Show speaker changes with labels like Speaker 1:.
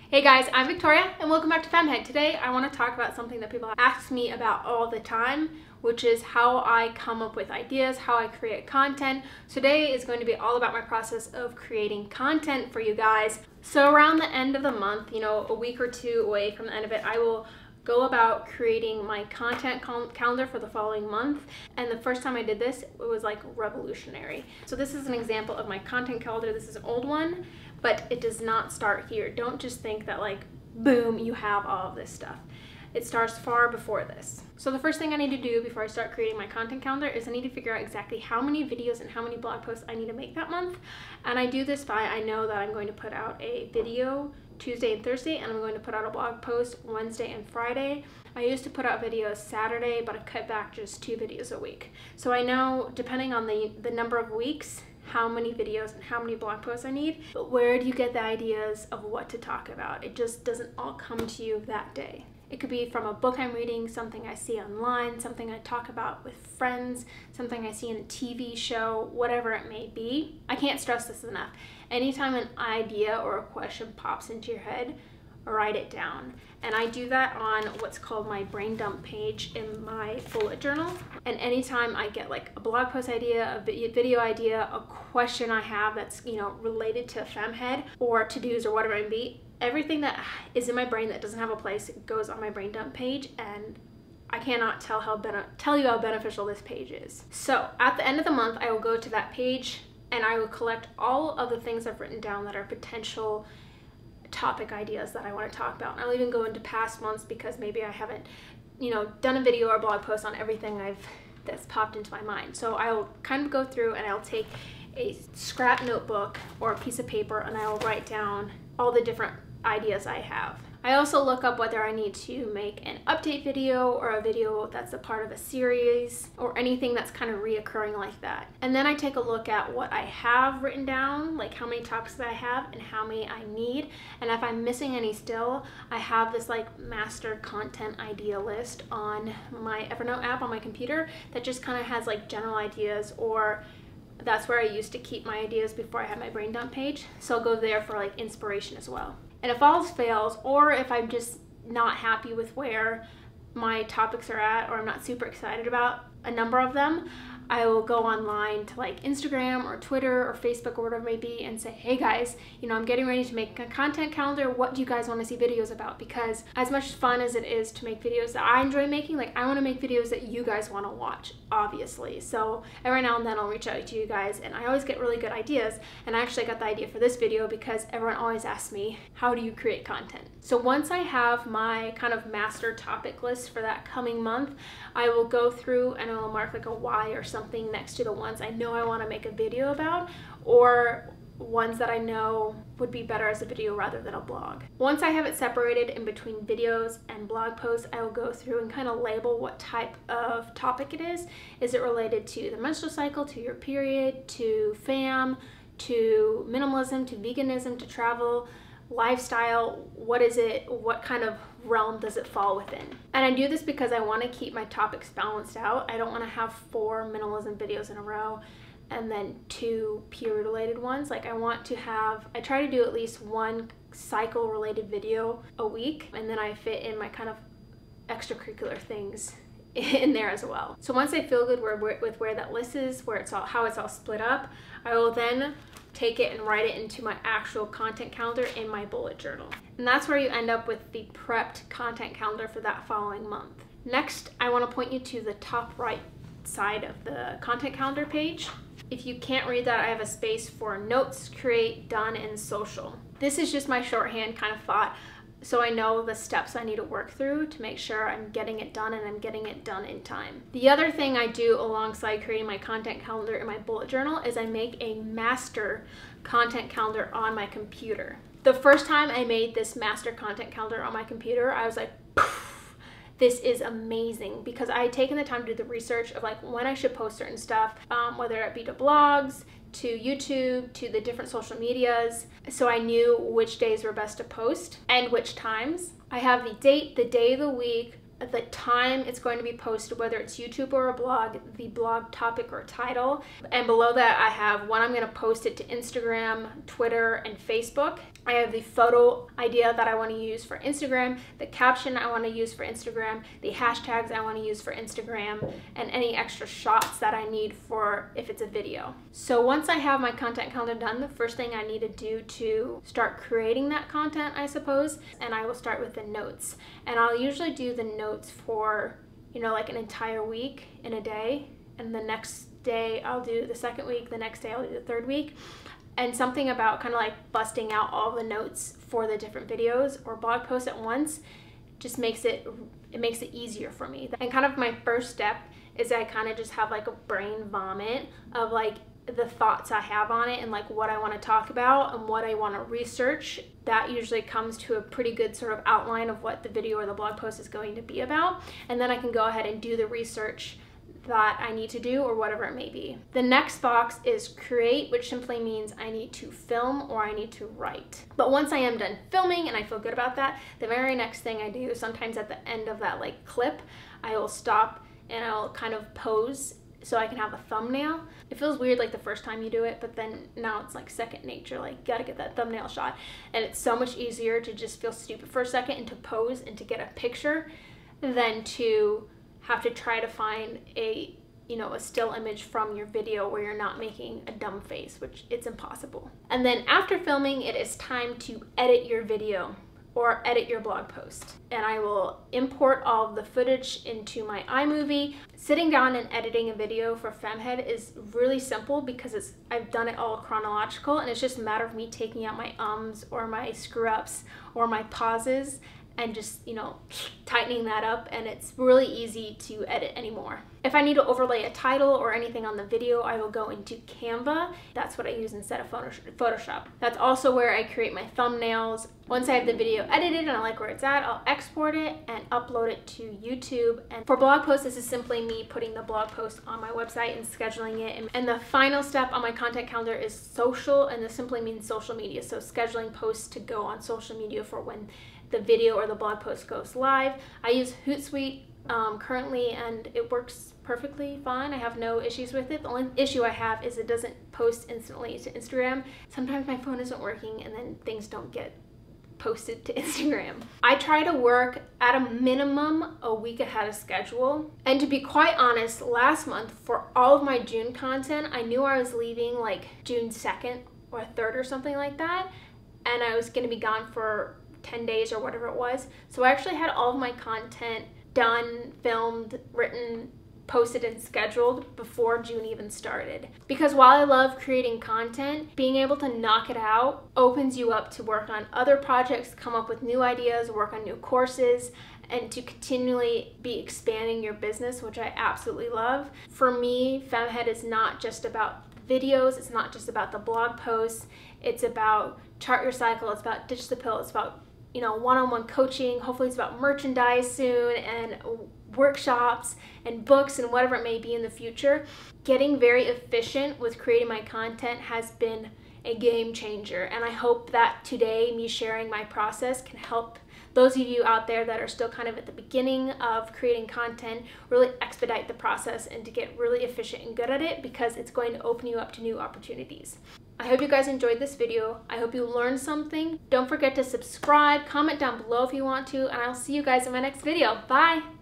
Speaker 1: Hey guys, I'm Victoria and welcome back to FemmeHead. Today I want to talk about something that people ask me about all the time, which is how I come up with ideas, how I create content. Today is going to be all about my process of creating content for you guys. So around the end of the month, a week or two away from the end of it, I will go about creating my content calendar for the following month. And the first time I did this, it was like revolutionary. So this is an example of my content calendar. This is an old one, but it does not start here. Don't just think that like, boom, you have all of this stuff. It starts far before this. So the first thing I need to do before I start creating my content calendar is I need to figure out exactly how many videos and how many blog posts I need to make that month. And I do this by, I know that I'm going to put out a video Tuesday and Thursday, and I'm going to put out a blog post Wednesday and Friday. I used to put out videos Saturday, but I cut back just 2 videos a week. So I know, depending on the number of weeks, how many videos and how many blog posts I need. But where do you get the ideas of what to talk about? It just doesn't all come to you that day. It could be from a book I'm reading, something I see online, something I talk about with friends, something I see in a TV show, whatever it may be. I can't stress this enough. Anytime an idea or a question pops into your head, write it down. And I do that on what's called my brain dump page in my bullet journal. And anytime I get like a blog post idea, a video idea, a question I have that's related to FemmeHead or to-dos or whatever it may be, everything that is in my brain that doesn't have a place goes on my brain dump page, and I cannot tell you how beneficial this page is. So at the end of the month, I will go to that page and I will collect all of the things I've written down that are potential topic ideas that I want to talk about. And I'll even go into past months because maybe I haven't, done a video or blog post on everything that's popped into my mind. So I'll kind of go through and I'll take a scrap notebook or a piece of paper and I will write down all the different ideas I have. I also look up whether I need to make an update video or a video that's a part of a series or anything that's kind of reoccurring like that. And then I take a look at what I have written down, like how many topics that I have and how many I need. And if I'm missing any still, I have this like master content idea list on my Evernote app on my computer that just kind of has like general ideas, or that's where I used to keep my ideas before I had my brain dump page. So I'll go there for like inspiration as well. And if all else fails, or if I'm just not happy with where my topics are at, or I'm not super excited about a number of them, I will go online to like Instagram or Twitter or Facebook or whatever it may be and say, hey guys, I'm getting ready to make a content calendar. What do you guys want to see videos about? Because as much fun as it is to make videos that I enjoy making, like I want to make videos that you guys want to watch, obviously. So every now and then I'll reach out to you guys, and I always get really good ideas. And I actually got the idea for this video because everyone always asks me, how do you create content? So once I have my kind of master topic list for that coming month, I will go through and I will mark like a Y or something next to the ones I know I want to make a video about, or ones that I know would be better as a video rather than a blog. Once I have it separated in between videos and blog posts, I will go through and kind of label what type of topic it is. Is it related to the menstrual cycle, to your period, to fam, to minimalism, to veganism, to travel, lifestyle? What is it? What kind of realm does it fall within? And I do this because I want to keep my topics balanced out. I don't want to have 4 minimalism videos in a row and then 2 period related ones. Like I try to do at least 1 cycle related video a week, and then I fit in my kind of extracurricular things in there as well. So once I feel good with where that list is, how it's all split up, I will then take it and write it into my actual content calendar in my bullet journal. And that's where you end up with the prepped content calendar for that following month. Next, I want to point you to the top right side of the content calendar page. If you can't read that, I have a space for notes, create, done, and social. This is just my shorthand kind of thought, so I know the steps I need to work through to make sure I'm getting it done and I'm getting it done in time. The other thing I do alongside creating my content calendar in my bullet journal is I make a master content calendar on my computer. The first time I made this master content calendar on my computer, I was like, this is amazing, because I had taken the time to do the research of like when I should post certain stuff, whether it be to blogs, to YouTube, to the different social medias. So I knew which days were best to post and which times. I have the date, the day of the week, the time it's going to be posted, whether it's YouTube or a blog, the blog topic or title. And below that I have when I'm going to post it to Instagram, Twitter, and Facebook. I have the photo idea that I want to use for Instagram, the caption I want to use for Instagram, the hashtags I want to use for Instagram, and any extra shots that I need for if it's a video. So once I have my content calendar done, the first thing I need to do to start creating that content, I suppose, and I will start with the notes. And I'll usually do the notes for, you know, like an entire week in a day, and the next day I'll do the second week, the next day I'll do the third week. And something about kind of like busting out all the notes for the different videos or blog posts at once just makes it easier for me. And kind of my first step is I kind of just have like a brain vomit of like the thoughts I have on it and like what I want to talk about and what I want to research. That usually comes to a pretty good sort of outline of what the video or the blog post is going to be about. And then I can go ahead and do the research that I need to do or whatever it may be. The next box is create, which simply means I need to film or I need to write. But once I am done filming and I feel good about that, the very next thing I do, sometimes at the end of that like clip, I will stop and I'll kind of pose so I can have a thumbnail. It feels weird like the first time you do it, but then now it's like second nature, like gotta get that thumbnail shot. And it's so much easier to just feel stupid for a second and to pose and to get a picture than to have to try to find a still image from your video where you're not making a dumb face, which it's impossible. And then after filming, it is time to edit your video or edit your blog post. And I will import all of the footage into my iMovie. Sitting down and editing a video for FemmeHead is really simple because I've done it all chronological, and it's just a matter of me taking out my ums or my screw ups or my pauses and just, tightening that up, and it's really easy to edit anymore. If I need to overlay a title or anything on the video, I will go into Canva. That's what I use instead of Photoshop. That's also where I create my thumbnails. Once I have the video edited and I like where it's at, I'll export it and upload it to YouTube. And for blog posts, this is simply me putting the blog post on my website and scheduling it. And the final step on my content calendar is social, and this simply means social media. So scheduling posts to go on social media for when the video or the blog post goes live. I use Hootsuite currently, and it works perfectly fine. I have no issues with it. The only issue I have is it doesn't post instantly to Instagram. Sometimes my phone isn't working and then things don't get posted to Instagram. I try to work at a minimum a week ahead of schedule. And to be quite honest, last month for all of my June content, I knew I was leaving like June 2nd or 3rd or something like that, and I was gonna be gone for 10 days or whatever it was. So I actually had all of my content done, filmed, written, posted, and scheduled before June even started. Because while I love creating content, being able to knock it out opens you up to work on other projects, come up with new ideas, work on new courses, and to continually be expanding your business, which I absolutely love. For me, FemmeHead is not just about videos, it's not just about the blog posts, it's about chart your cycle, it's about ditch the pill, it's about one-on-one coaching. Hopefully it's about merchandise soon, and workshops and books and whatever it may be in the future. Getting very efficient with creating my content has been a game changer, and I hope that today me sharing my process can help those of you out there that are still kind of at the beginning of creating content really expedite the process and to get really efficient and good at it, because it's going to open you up to new opportunities. I hope you guys enjoyed this video. I hope you learned something. Don't forget to subscribe, comment down below if you want to, and I'll see you guys in my next video. Bye!